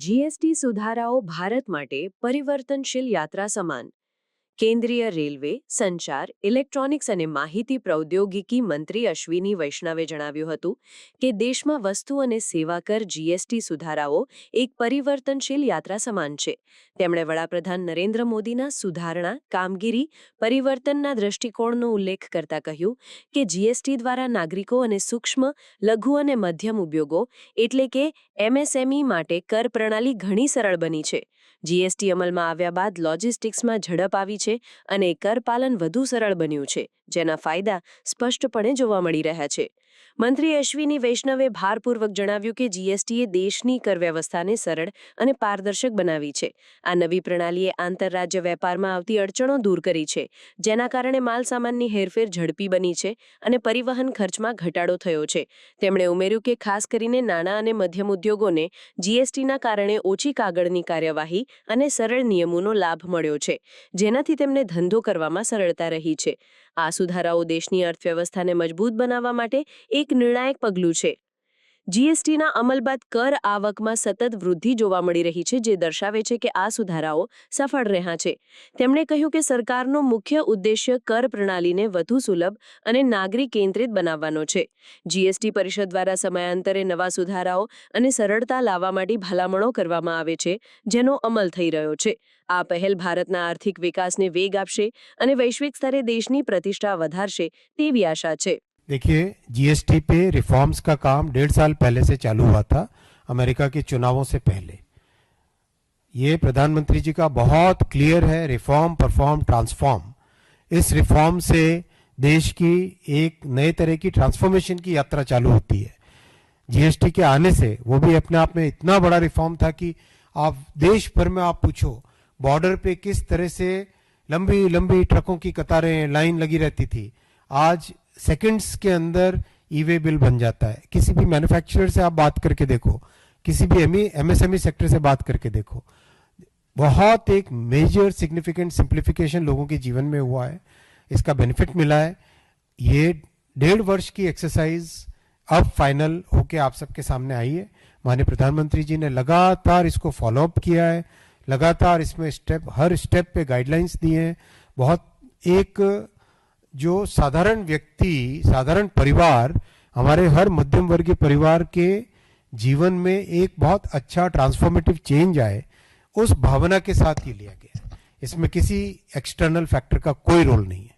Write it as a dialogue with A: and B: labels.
A: GST સુધારાઓ ભારત માટે પરિવર્તનશીલ યાત્રા સમાન. કેન્દ્રીય રેલવે, સંચાર, ઇલેક્ટ્રોનિક્સ અને માહિતી પ્રૌદ્યોગિકી મંત્રી અશ્વિની વૈષ્ણવે જણાવ્યું હતું કે દેશમાં વસ્તુ અને સેવા કર જીએસટી સુધારાઓ એક પરિવર્તનશીલ યાત્રા સમાન છે. તેમણે વડાપ્રધાન નરેન્દ્ર મોદીના સુધારણા, કામગીરી, પરિવર્તનના દૃષ્ટિકોણનો ઉલ્લેખ કરતા કહ્યું કે જીએસટી દ્વારા નાગરિકો અને સૂક્ષ્મ, લઘુ અને મધ્યમ ઉદ્યોગો એટલે કે એમએસએમઈ માટે કર પ્રણાલી ઘણી સરળ બની છે. જીએસટી અમલમાં આવ્યા બાદ લોજિસ્ટિક્સમાં ઝડપ આવી છે અને કરપાલન વધુ સરળ બન્યું છે, જેના ફાયદા સ્પષ્ટપણે જોવા મળી રહ્યા છે. મંત્રી અશ્વિની વૈષ્ણવે ભારપૂર્વક જણાવ્યું કે જીએસટીએ દેશની કર વ્યવસ્થાને સરળ અને પારદર્શક બનાવી છે. આ નવી પ્રણાલીએ આંતરરાજ્ય વેપારમાં આવતી અડચણો દૂર કરી છે, જેના કારણે માલસામાનની હેરફેર ઝડપી બની છે અને પરિવહન ખર્ચમાં ઘટાડો થયો છે. તેમણે ઉમેર્યું કે ખાસ કરીને નાના અને મધ્યમ ઉદ્યોગોને જીએસટીના કારણે ઓછી કાગળની કાર્યવાહી અને સરળ નિયમોનો લાભ મળ્યો છે, જેનાથી તેમને ધંધો કરવામાં સરળતા રહી છે. આ સુધારાઓ દેશની અર્થવ્યવસ્થાને મજબૂત બનાવવા માટે એક નિર્ણાયક પગલું છે. જીએસટીના અમલ બાદ કર આવકમાં સતત વૃદ્ધિ જોવા મળી રહી છે, જે દર્શાવે છે કે આ સુધારાઓ સફળ રહ્યા છે. તેમણે કહ્યું કે સરકારનો મુખ્ય ઉદ્દેશ્ય કર પ્રણાલીને વધુ સુલભ અને નાગરિક કેન્દ્રિત બનાવવાનો છે. જીએસટી પરિષદ દ્વારા સમયાંતરે નવા સુધારાઓ અને સરળતા લાવવા માટે ભલામણો કરવામાં આવે છે, જેનો અમલ થઈ રહ્યો છે. આ પહેલ ભારતના આર્થિક વિકાસને વેગ આપશે અને વૈશ્વિક સ્તરે દેશની પ્રતિષ્ઠા વધારશે તેવી આશા છે.
B: देखिए, जीएसटी पे रिफॉर्म्स का काम 1.5 साल पहले से चालू हुआ था, अमेरिका के चुनावों से पहले. ये प्रधानमंत्री जी का बहुत क्लियर है, रिफॉर्म, परफॉर्म, ट्रांसफॉर्म. इस रिफॉर्म से देश की एक नए तरह की ट्रांसफॉर्मेशन की यात्रा चालू होती है. जीएसटी के आने से वो भी अपने आप में इतना बड़ा रिफॉर्म था कि आप देश भर में आप पूछो, बॉर्डर पे किस तरह से लंबी लंबी ट्रकों की कतारें, लाइन लगी रहती थी. आज सेकंड्स के अंदर ई-वे बिल बन जाता है. किसी भी मैन्युफैक्चरर से आप बात करके देखो, किसी भी एमएसएमई सेक्टर से बात करके देखो, बहुत एक मेजर सिग्निफिकेंट सिंप्लीफिकेशन लोगों के जीवन में हुआ है. इसका बेनिफिट मिला है. ये 1.5 वर्ष की एक्सरसाइज अब फाइनल होके आप सबके सामने आई है. माननीय प्रधानमंत्री जी ने लगातार इसको फॉलोअप किया है, लगातार इसमें हर स्टेप पे गाइडलाइंस दी हैं. बहुत एक जो साधारण व्यक्ति, साधारण परिवार, हमारे हर मध्यम वर्गीय परिवार के जीवन में एक बहुत अच्छा ट्रांसफॉर्मेटिव चेंज आए, उस भावना के साथ ये लिया गया है. इसमें किसी एक्सटर्नल फैक्टर का कोई रोल नहीं है.